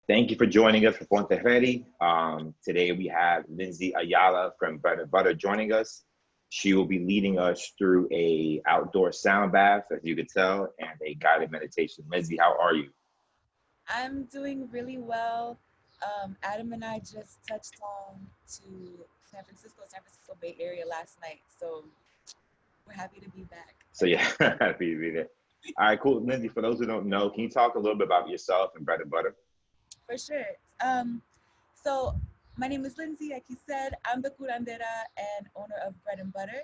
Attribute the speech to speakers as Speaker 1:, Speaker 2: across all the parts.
Speaker 1: Thank you for joining us for Ponte Ready. Today we have Lynsey Ayala from Butta joining us. She will be leading us through a outdoor sound bath, as you could tell, and a guided meditation. Lynsey, how are you?
Speaker 2: I'm doing really well. Adam and I just touched on to San Francisco Bay Area last night, so we're happy to be back.
Speaker 1: So yeah, happy to be there. All right, cool. Lynsey, for those who don't know, can you talk a little bit about yourself and Bread and Butter?
Speaker 2: For sure. So my name is Lynsey. Like you said, I'm the curandera and owner of Bread and Butter.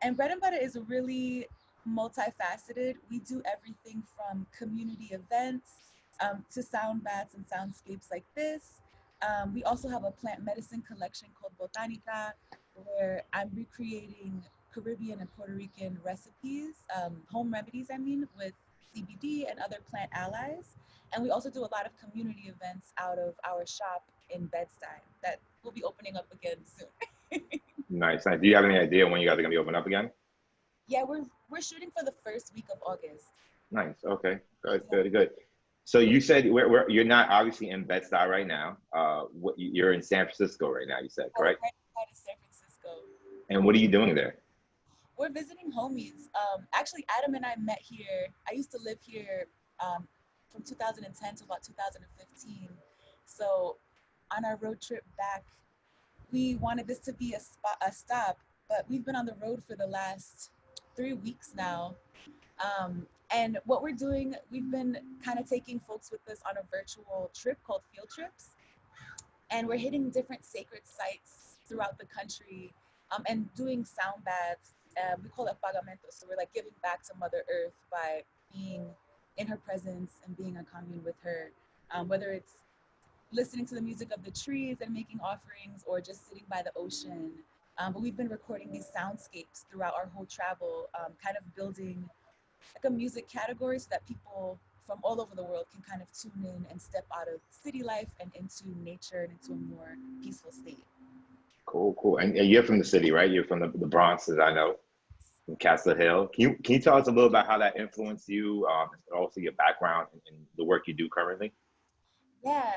Speaker 2: And Bread and Butter is really multifaceted. We do everything from community events to sound baths and soundscapes like this. We also have a plant medicine collection called Botanica, where I'm recreating Caribbean and Puerto Rican recipes, home remedies, I mean, with CBD and other plant allies. And we also do a lot of community events out of our shop in Bed-Stuy that will be opening up again soon.
Speaker 1: Nice, nice. Do you have any idea when you guys are gonna be open up again?
Speaker 2: Yeah, we're shooting for the first week of August.
Speaker 1: Nice. Okay. Good.
Speaker 2: Yeah,
Speaker 1: Good. Good. So you said you're not obviously in Bed-Stuy right now. You're in San Francisco right now. You said
Speaker 2: we're
Speaker 1: correct.
Speaker 2: right outside of San Francisco.
Speaker 1: And what are you doing there?
Speaker 2: We're visiting homies. Actually, Adam and I met here. I used to live here from 2010 to about 2015. So on our road trip back, we wanted this to be a stop, but we've been on the road for the last 3 weeks now. And what we're doing, we've been kind of taking folks with us on a virtual trip called Field Trips, and we're hitting different sacred sites throughout the country and doing sound baths. We call it pagamento, so we're like giving back to Mother Earth by being in her presence and being in commune with her, whether it's listening to the music of the trees and making offerings or just sitting by the ocean. But we've been recording these soundscapes throughout our whole travel, kind of building like a music category so that people from all over the world can kind of tune in and step out of city life and into nature and into a more peaceful state.
Speaker 1: Cool. Cool. And you're from the city, right? You're from the Bronx, as I know, from Castle Hill. Can you tell us a little about how that influenced you, and also your background and the work you do currently?
Speaker 2: Yeah.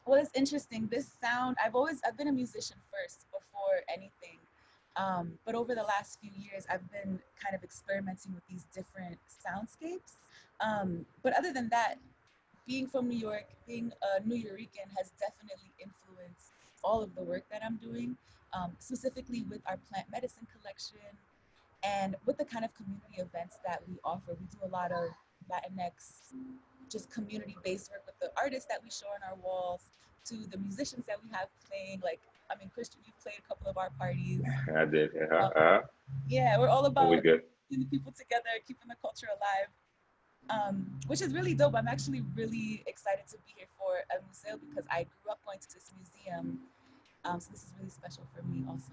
Speaker 2: Well, it's interesting. This sound, I've been a musician first before anything. But over the last few years, I've been kind of experimenting with these different soundscapes. But other than that, being from New York, being a New Yorican has definitely influenced all of the work that I'm doing, specifically with our plant medicine collection and with the kind of community events that we offer. We do a lot of Latinx, just community-based work with the artists that we show on our walls, to the musicians that we have playing. Like, I mean, Christian, you played a couple of our parties.
Speaker 1: I did.
Speaker 2: Um, yeah, we're all
Speaker 1: Always
Speaker 2: about
Speaker 1: good.
Speaker 2: keeping people together, keeping the culture alive, which is really dope. I'm actually really excited to be here for a Museo because I grew up going to this museum. So this is really special for me also.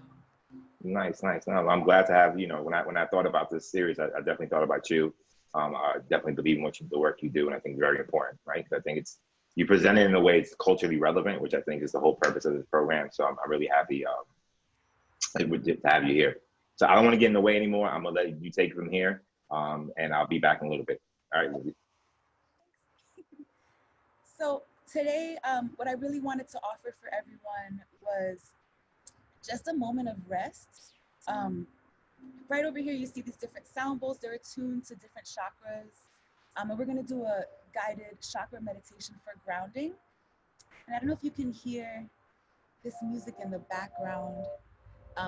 Speaker 1: Nice, nice. No, I'm glad to have, when I thought about this series, I definitely thought about you. I definitely believe in the work you do, and I think it's very important, right? 'Cause I think you present it in a way it's culturally relevant, which I think is the whole purpose of this program. So I'm really happy to have you here. So I don't want to get in the way anymore. I'm gonna let you take it from here, and I'll be back in a little bit. All right, Lizzie.
Speaker 2: So today, what I really wanted to offer for everyone was just a moment of rest. Um, right over here, you see these different sound bowls. They're attuned to different chakras. And we're gonna do a guided chakra meditation for grounding. And I don't know if you can hear this music in the background,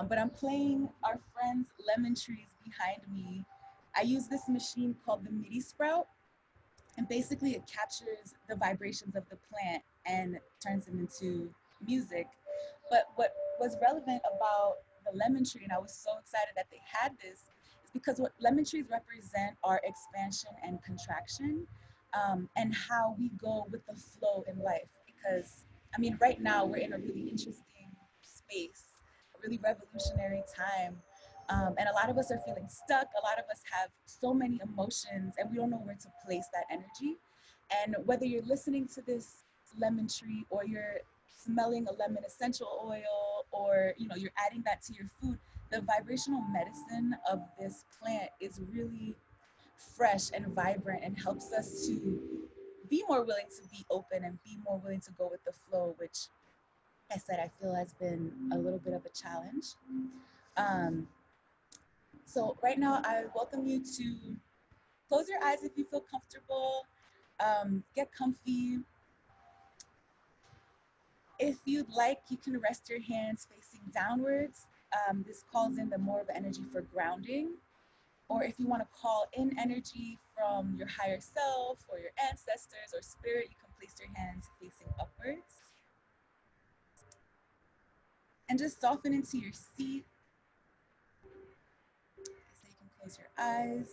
Speaker 2: but I'm playing our friend's lemon trees behind me. I use this machine called the MIDI Sprout, and basically it captures the vibrations of the plant and turns them into music. But what was relevant about the lemon tree, and I was so excited that they had this, is because what lemon trees represent are expansion and contraction, and how we go with the flow in life. Because, I mean, right now we're in a really interesting space, a really revolutionary time. And a lot of us are feeling stuck. A lot of us have so many emotions and we don't know where to place that energy. And whether you're listening to this lemon tree or you're smelling a lemon essential oil or you're adding that to your food, the vibrational medicine of this plant is really fresh and vibrant and helps us to be more willing to be open and be more willing to go with the flow, which I said I feel has been a little bit of a challenge. So right now, I welcome you to close your eyes if you feel comfortable, get comfy. If you'd like, you can rest your hands facing downwards. This calls in the more of energy for grounding. Or if you want to call in energy from your higher self or your ancestors or spirit, you can place your hands facing upwards. And just soften into your seat. So you can close your eyes.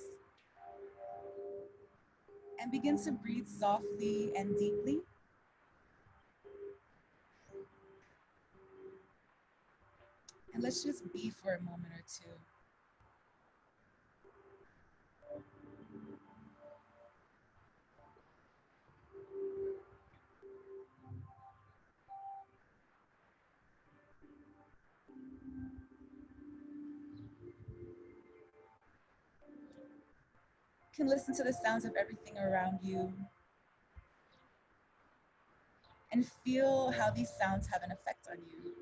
Speaker 2: And begin to breathe softly and deeply. And let's just be for a moment or two. You can listen to the sounds of everything around you and feel how these sounds have an effect on you.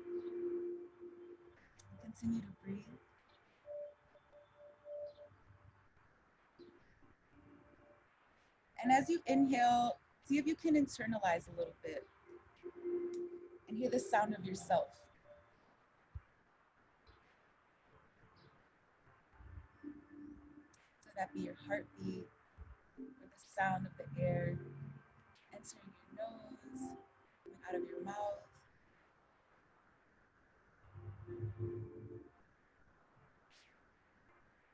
Speaker 2: Continue to breathe. And as you inhale, see if you can internalize a little bit and hear the sound of yourself. So that be your heartbeat or the sound of the air entering your nose, coming out of your mouth.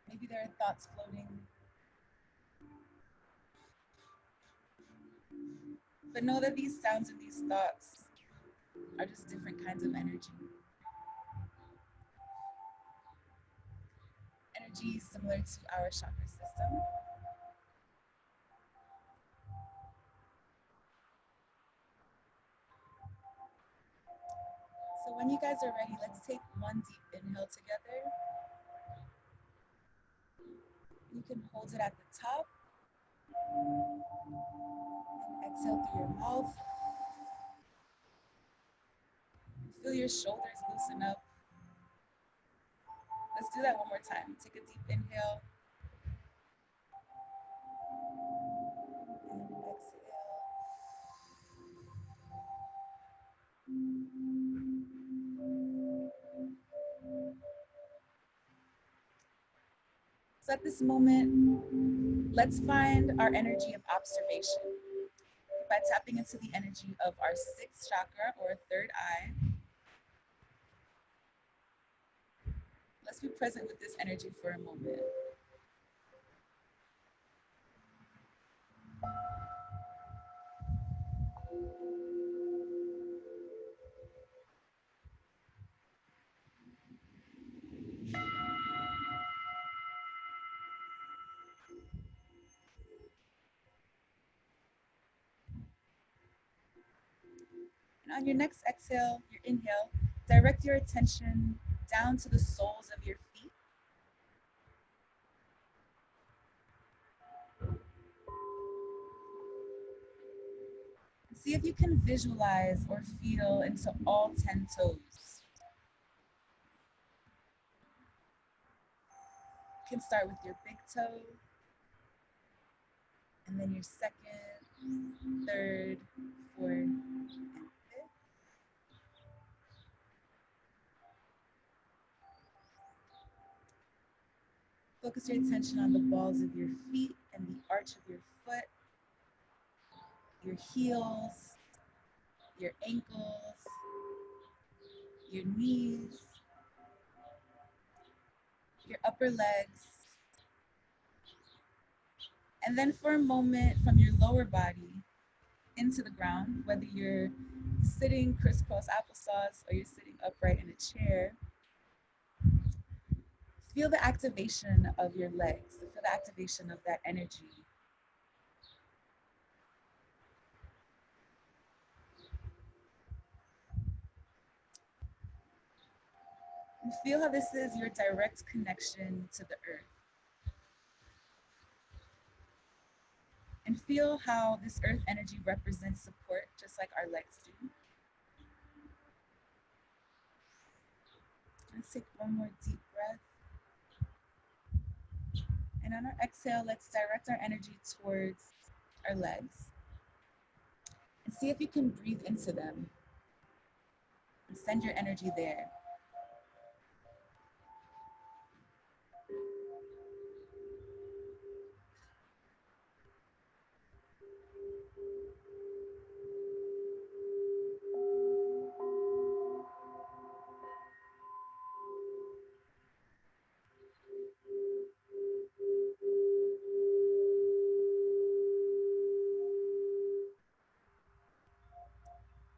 Speaker 2: Maybe there are thoughts floating. But know that these sounds and these thoughts are just different kinds of energy. Energy similar to our chakra system. So when you guys are ready, let's take one deep inhale together. You can hold it at the top and exhale through your mouth. Feel your shoulders loosen up. Let's do that one more time. Take a deep inhale. And exhale. So at this moment, let's find our energy of observation by tapping into the energy of our sixth chakra or third eye. Let's be present with this energy for a moment. And on your next exhale, your inhale, direct your attention down to the soles of your feet. And see if you can visualize or feel into all 10 toes. You can start with your big toe, and then your second, third, fourth, and fifth. Focus your attention on the balls of your feet and the arch of your foot, your heels, your ankles, your knees, your upper legs. And then for a moment, from your lower body into the ground, whether you're sitting crisscross applesauce or you're sitting upright in a chair, feel the activation of your legs, feel the activation of that energy. And feel how this is your direct connection to the earth. And And feel how this earth energy represents support, just like our legs do. Let's take one more deep breath. And on our exhale, let's direct our energy towards our legs. And see if you can breathe into them. And send your energy there.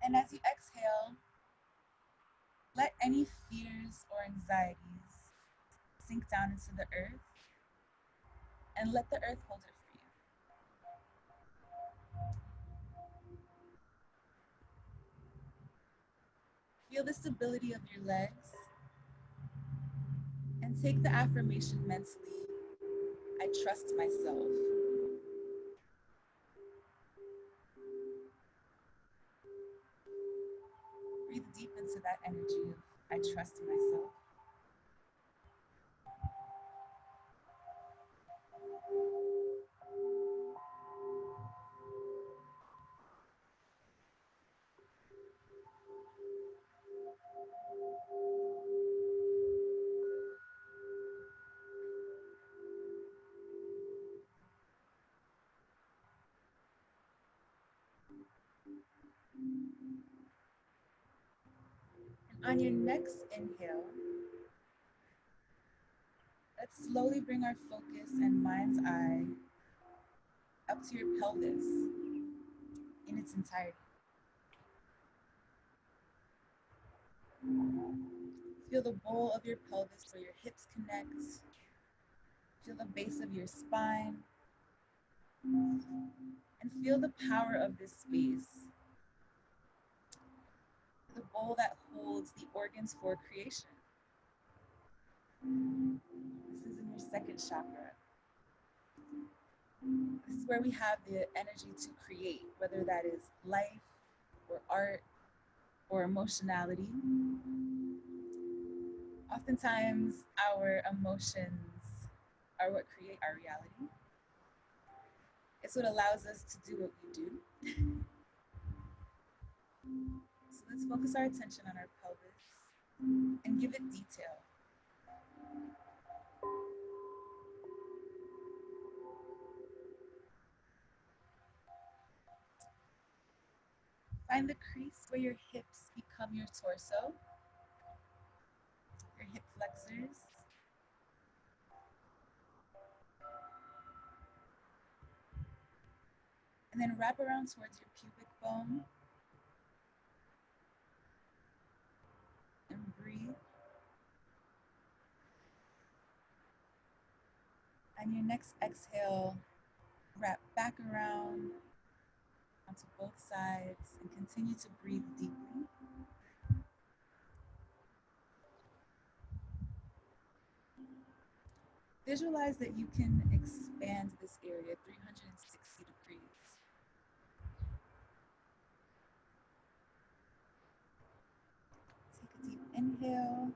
Speaker 2: And as you exhale, let any fears or anxieties sink down into the earth and let the earth hold it for you. Feel the stability of your legs and take the affirmation mentally, I trust myself. Breathe deep into that energy of I trust myself. And on your next inhale, let's slowly bring our focus and mind's eye up to your pelvis in its entirety. Feel the bowl of your pelvis where your hips connect. Feel the base of your spine. And feel the power of this space. The bowl that holds the organs for creation. This is in your second chakra. This is where we have the energy to create, whether that is life or art or emotionality. Oftentimes, our emotions are what create our reality. It's what allows us to do what we do. So let's focus our attention on our pelvis and give it detail. Find the crease where your hips become your torso, your hip flexors. And then wrap around towards your pubic bone. And breathe. On your next exhale, wrap back around onto both sides and continue to breathe deeply. Visualize that you can expand this area 360 degrees. Take a deep inhale.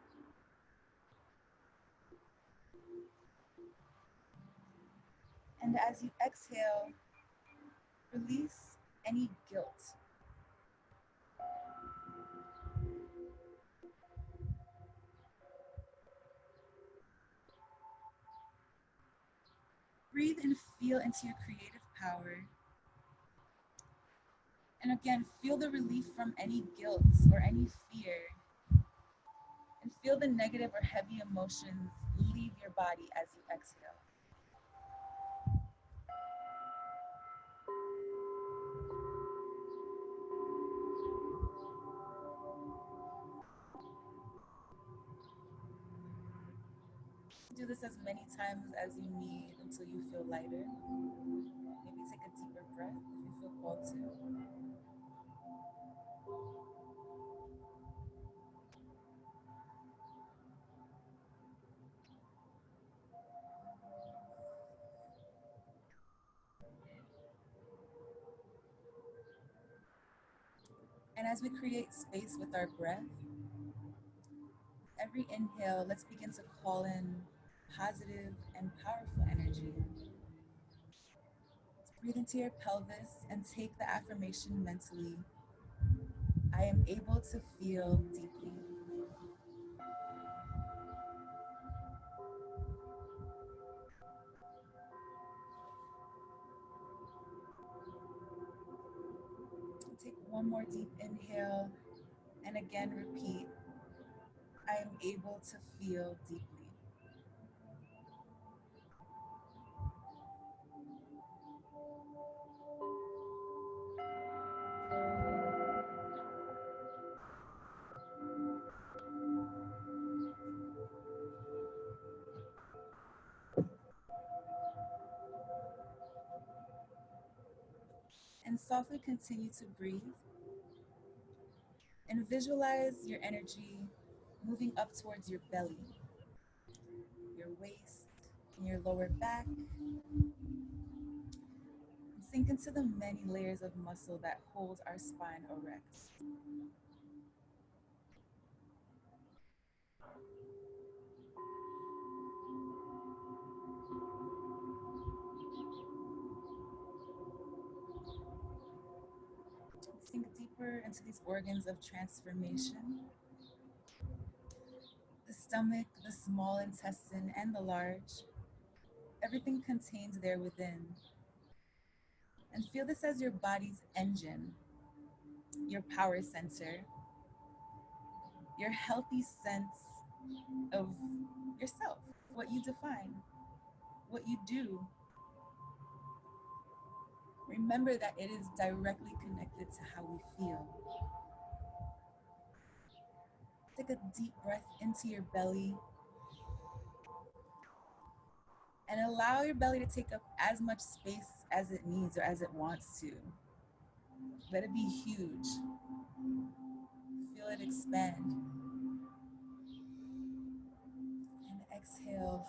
Speaker 2: And as you exhale, release any guilt. Breathe and feel into your creative power. And again, feel the relief from any guilt or any fear. And feel the negative or heavy emotions leave your body as you exhale. Do this as many times as you need until you feel lighter. Maybe take a deeper breath if you feel called to. And as we create space with our breath, every inhale, let's begin to call in positive and powerful energy. Breathe into your pelvis and take the affirmation mentally. I am able to feel deeply. Take one more deep inhale and again repeat, I am able to feel deeply. And softly continue to breathe and visualize your energy moving up towards your belly, your waist, and your lower back. And sink into the many layers of muscle that hold our spine erect. Sink deeper into these organs of transformation. The stomach, the small intestine, and the large. Everything contained there within. And feel this as your body's engine, your power center, your healthy sense of yourself, what you define, what you do. Remember that it is directly connected to how we feel. Take a deep breath into your belly and allow your belly to take up as much space as it needs or as it wants to. Let it be huge. Feel it expand. And exhale.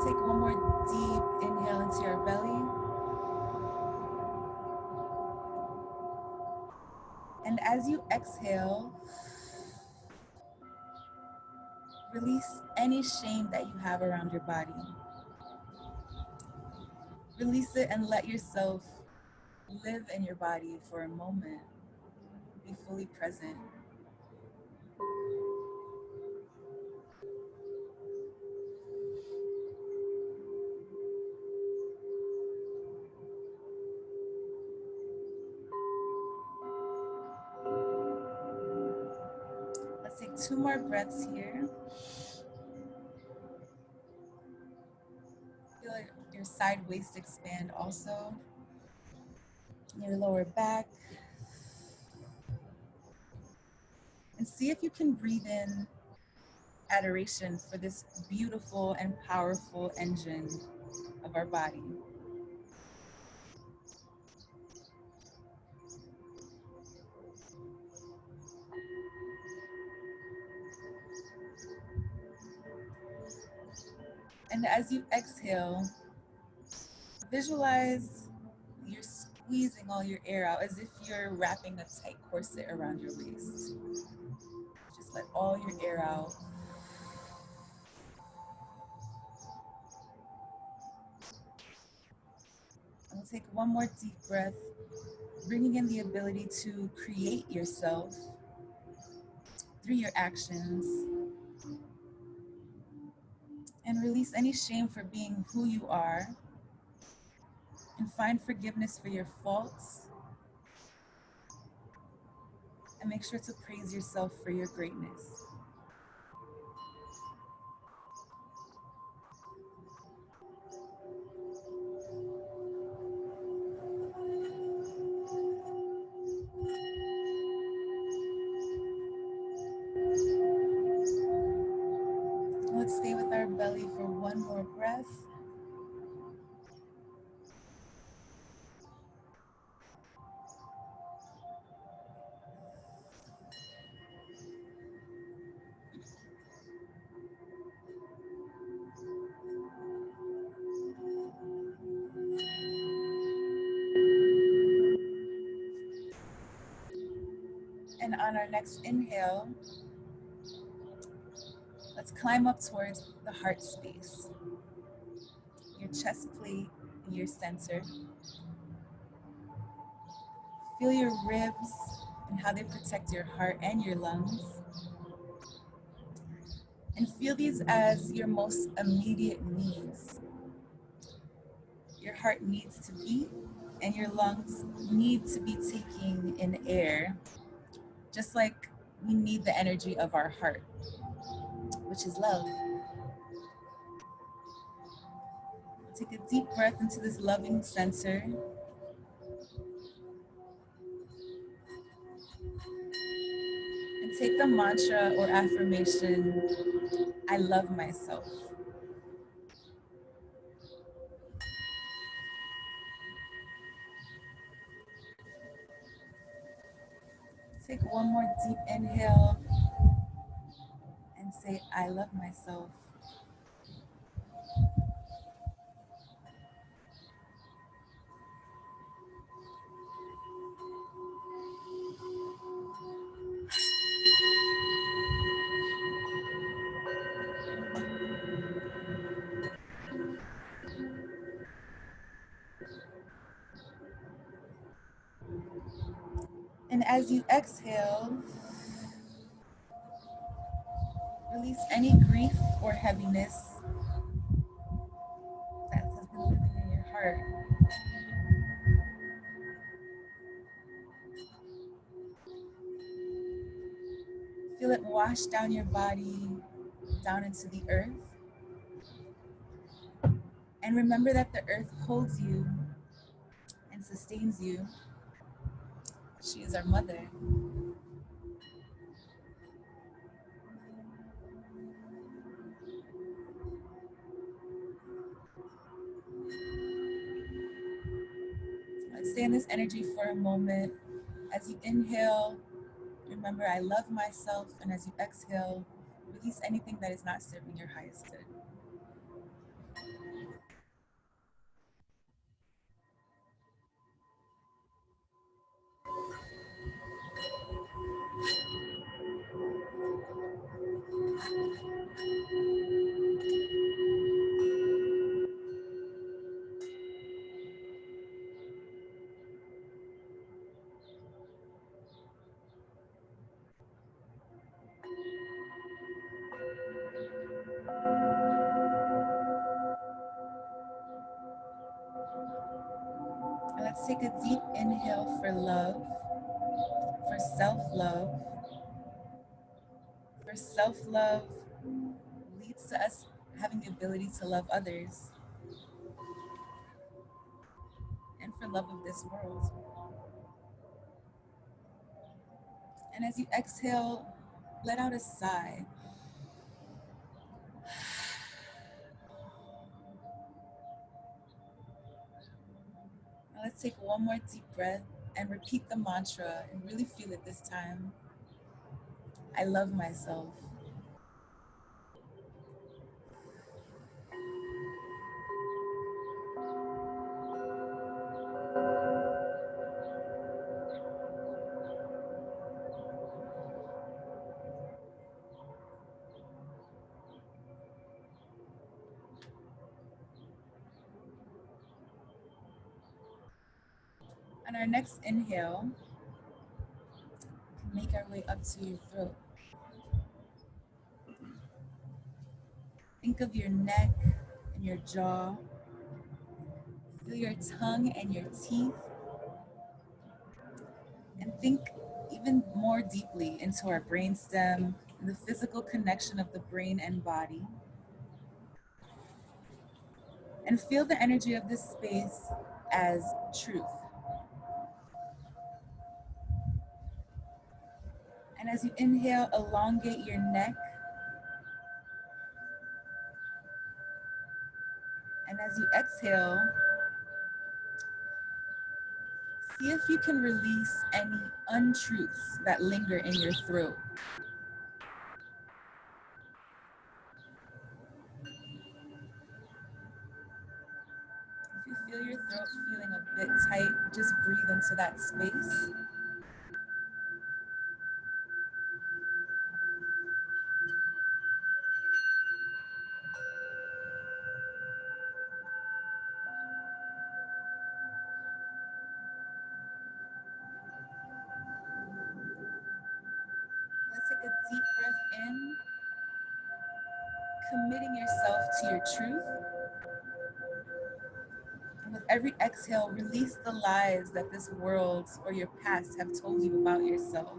Speaker 2: Take one more deep inhale into your belly. And as you exhale, release any shame that you have around your body. Release it and let yourself live in your body for a moment. Be fully present. Let's take 2 more breaths here. Feel your side waist expand also. Your lower back. And see if you can breathe in adoration for this beautiful and powerful engine of our body. And as you exhale, visualize you're squeezing all your air out as if you're wrapping a tight corset around your waist. Just let all your air out. And we'll take one more deep breath, bringing in the ability to create yourself through your actions and release any shame for being who you are and find forgiveness for your faults and make sure to praise yourself for your greatness. Let's stay with our belly for one more breath. And on our next inhale, let's climb up towards the heart space, your chest plate and your center. Feel your ribs and how they protect your heart and your lungs. And feel these as your most immediate needs. Your heart needs to beat and your lungs need to be taking in air, just like we need the energy of our heart, which is love. Take a deep breath into this loving center. And take the mantra or affirmation, I love myself. Take one more deep inhale and say, I love myself. And as you exhale, release any grief or heaviness that has been living in your heart. Feel it wash down your body, down into the earth. And remember that the earth holds you and sustains you. She is our mother. Let's stay in this energy for a moment. As you inhale, remember I love myself. And as you exhale, release anything that is not serving your highest good. And let's take a deep inhale for love, for self-love. For self-love leads to us having the ability to love others and for love of this world. And as you exhale, let out a sigh. Now let's take one more deep breath and repeat the mantra and really feel it this time. I love myself. On our next inhale, make our way up to your throat. Think of your neck and your jaw. Feel your tongue and your teeth. And think even more deeply into our brainstem and the physical connection of the brain and body. And feel the energy of this space as truth. And as you inhale, elongate your neck. And as you exhale, see if you can release any untruths that linger in your throat. If you feel your throat feeling a bit tight, just breathe into that space. deep breath in, committing yourself to your truth. And with every exhale, release the lies that this world or your past have told you about yourself.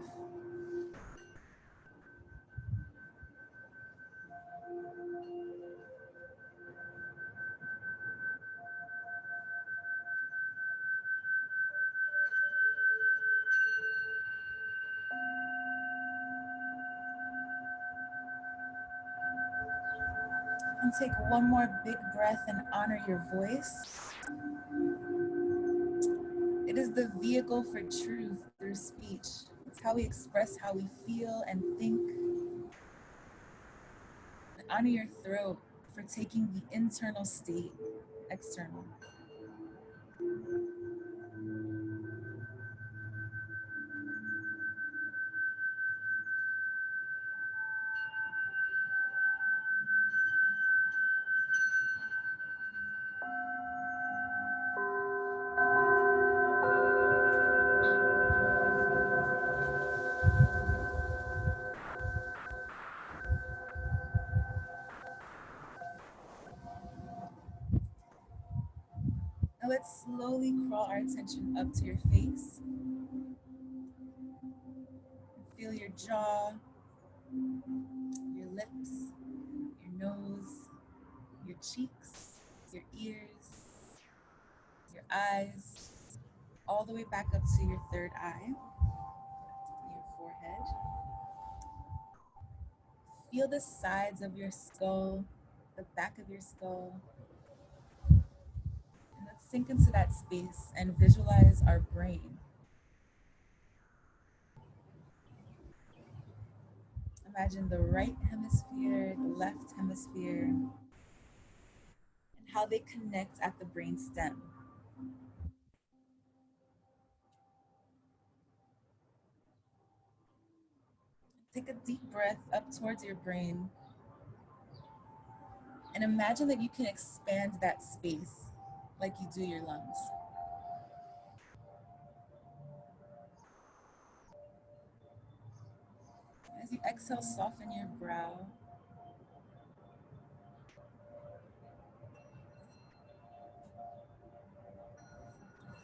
Speaker 2: And take one more big breath and honor your voice. It is the vehicle for truth through speech. It's how we express how we feel and think. And honor your throat for taking the internal state external. Now let's slowly crawl our attention up to your face. Feel your jaw, your lips, your nose, your cheeks, your ears, your eyes, all the way back up to your third eye, your forehead. Feel the sides of your skull, the back of your skull. And let's sink into that space and visualize our brain. Imagine the right hemisphere, the left hemisphere, and how they connect at the brain stem. Take a deep breath up towards your brain and imagine that you can expand that space like you do your lungs. As you exhale, soften your brow.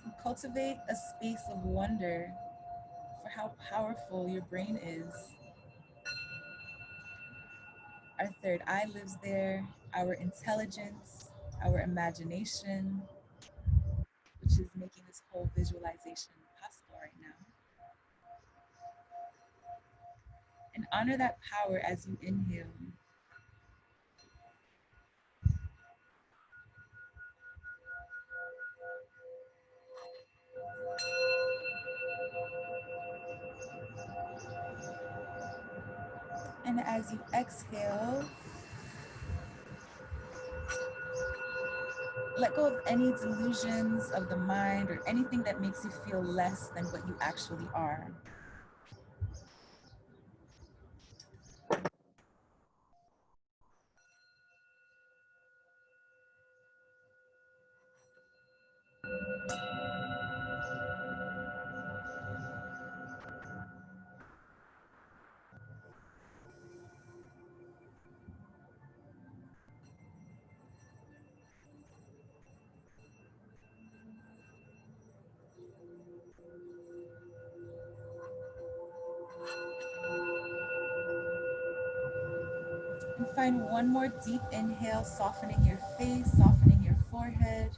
Speaker 2: And cultivate a space of wonder for how powerful your brain is. Our third eye lives there, our intelligence, our imagination, which is making this whole visualization possible right now. And honor that power as you inhale. And as you exhale, let go of any delusions of the mind or anything that makes you feel less than what you actually are. And find one more deep inhale, softening your face, softening your forehead.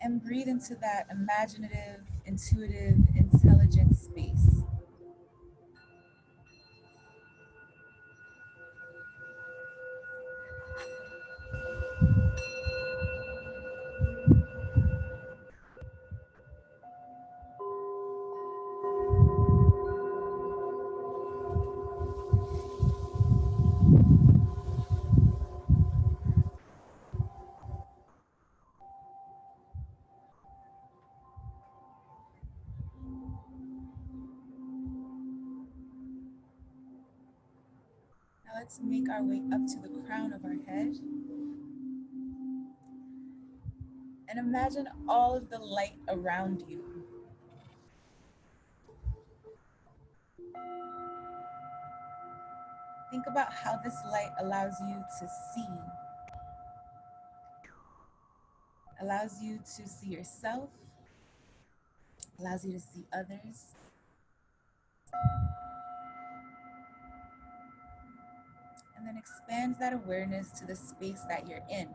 Speaker 2: And breathe into that imaginative, intuitive, intelligent space. Now let's make our way up to the crown of our head. And imagine all of the light around you. Think about how this light allows you to see yourself, allows you to see others. And then expands that awareness to the space that you're in,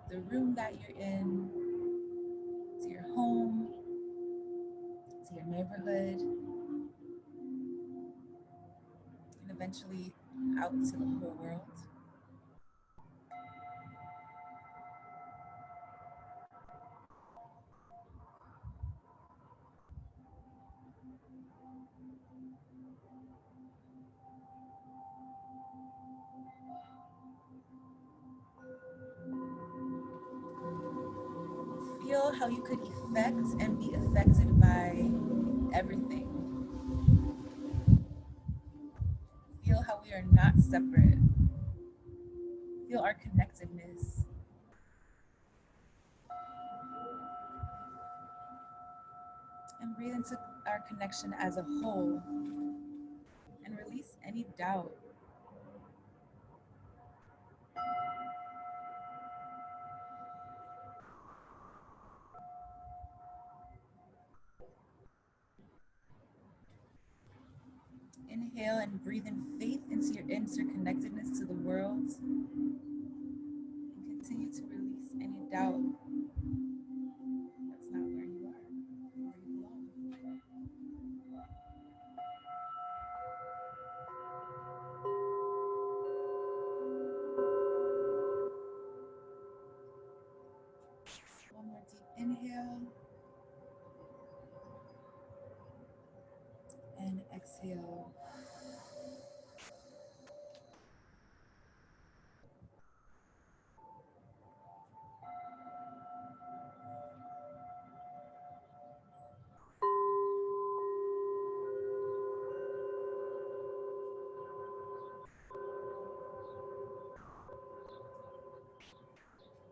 Speaker 2: the room that you're in, to your home, to your neighborhood, and eventually out to the whole world. Feel how you could affect and be affected by everything. Feel how we are not separate. Feel our connectedness. And breathe into our connection as a whole. And release any doubt. Inhale and breathe in faith into your interconnectedness to the world. And continue to release any doubt. That's not where you are, where you belong. One more deep inhale. And exhale.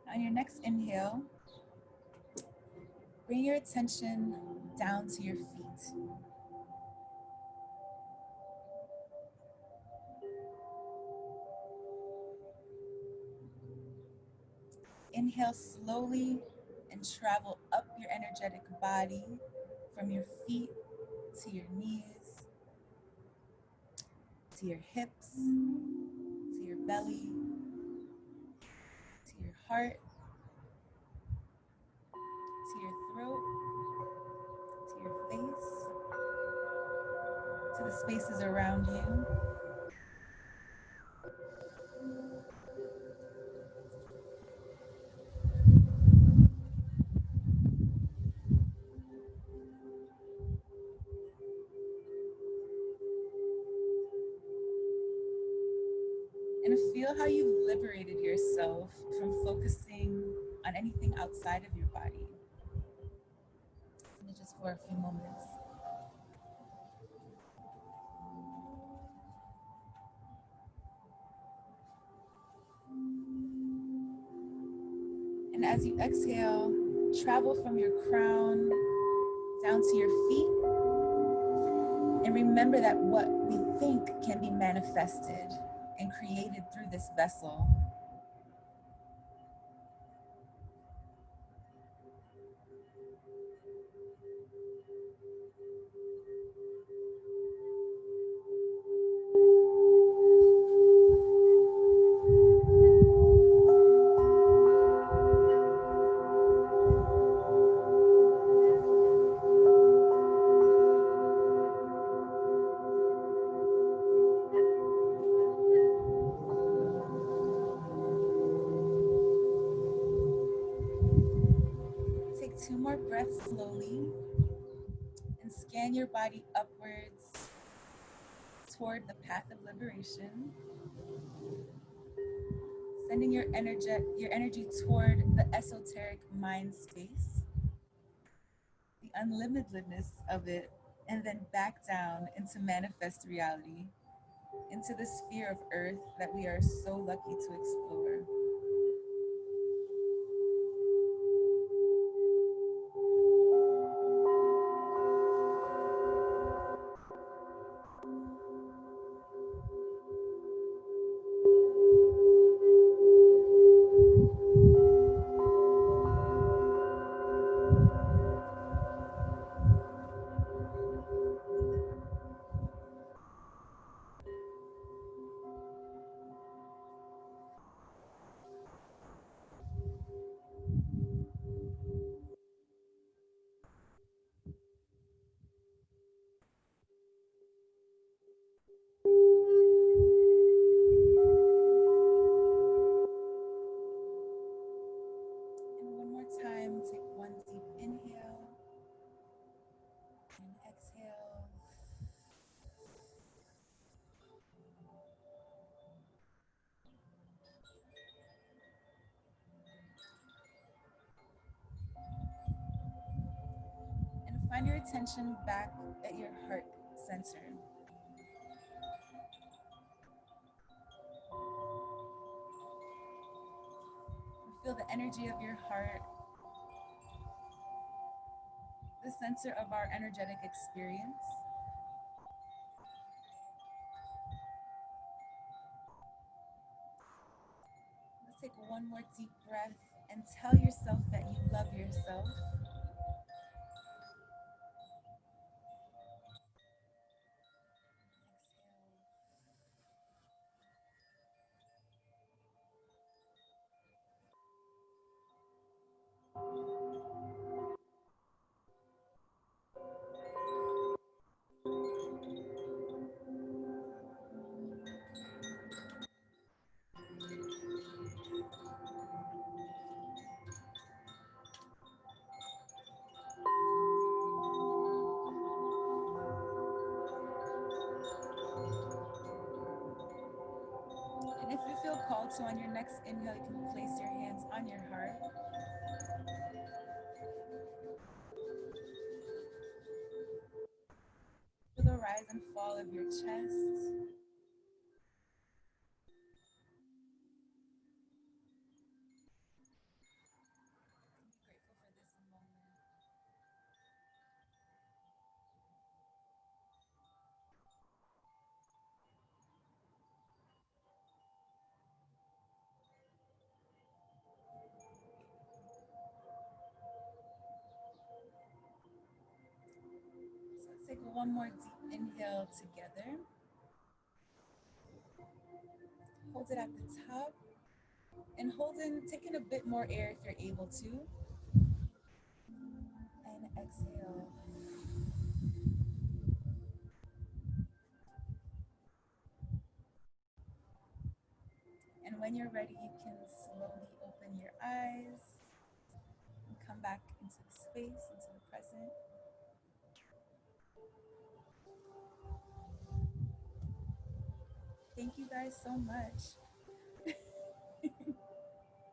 Speaker 2: On your next inhale, bring your attention down to your feet. Inhale slowly and travel up your energetic body from your feet to your knees, to your hips, to your belly, to your heart, to your throat, to your face, to the spaces around you. And feel how you've liberated yourself from focusing on anything outside of your body. And just for a few moments. And as you exhale, travel from your crown down to your feet. And remember that what we think can be manifested and created through this vessel. Take 2 more breaths slowly and scan your body upwards toward the path of liberation, sending your energy toward the esoteric mind space, the unlimitedness of it, and then back down into manifest reality, into the sphere of earth that we are so lucky to explore. Find your attention back at your heart center. Feel the energy of your heart, the center of our energetic experience. Let's take one more deep breath and tell yourself that you love yourself. And if you feel called to, on your next inhale, you can place your hands on your heart. Feel the rise and fall of your chest. So let's take one more deep inhale together. Hold it at the top. And taking a bit more air if you're able to. And exhale. And when you're ready, you can slowly open your eyes and come back into the space, into the present. Thank you guys so much.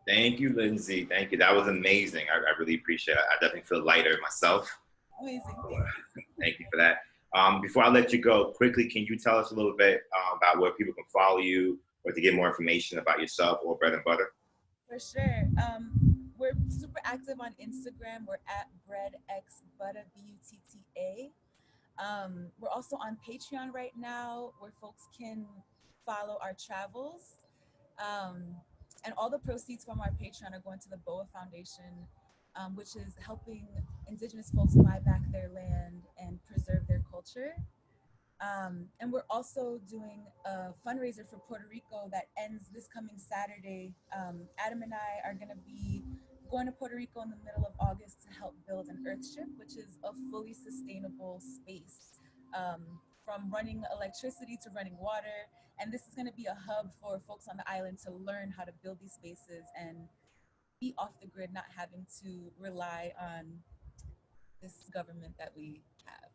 Speaker 1: Thank you, Lynsey. Thank you. That was amazing. I really appreciate it. I definitely feel lighter myself.
Speaker 2: Amazing.
Speaker 1: Thank you for that. Before I let you go, quickly, can you tell us a little bit about where people can follow you or to get more information about yourself or Bread and Butter?
Speaker 2: For sure. We're super active on Instagram. We're at BreadXButta, Butta. We're also on Patreon right now, where folks can follow our travels. And all the proceeds from our Patreon are going to the BOA Foundation, which is helping Indigenous folks buy back their land and preserve their culture. And we're also doing a fundraiser for Puerto Rico that ends this coming Saturday. Adam and I are going to be going to Puerto Rico in the middle of August to help build an earthship, which is a fully sustainable space, from running electricity to running water. And this is going to be a hub for folks on the island to learn how to build these spaces and be off the grid, not having to rely on this government that we have.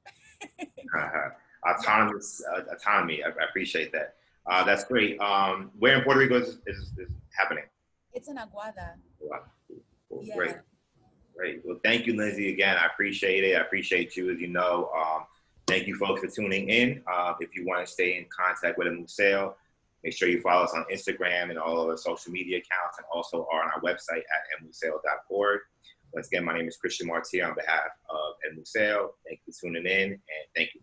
Speaker 1: Autonomy. I appreciate that. That's great. Where in Puerto Rico is happening?
Speaker 2: It's in Aguada.
Speaker 1: Wow. Cool.
Speaker 2: Yeah.
Speaker 1: Great. Well, thank you, Lynsey. Again, I appreciate it. I appreciate you, as you know. Thank you, folks, for tuning in. If you want to stay in contact with the Museo, make sure you follow us on Instagram and all of our social media accounts, and also are on our website at museo.org. Once again, my name is Christian Martier on behalf of El Museo. Thank you for tuning in, and thank you.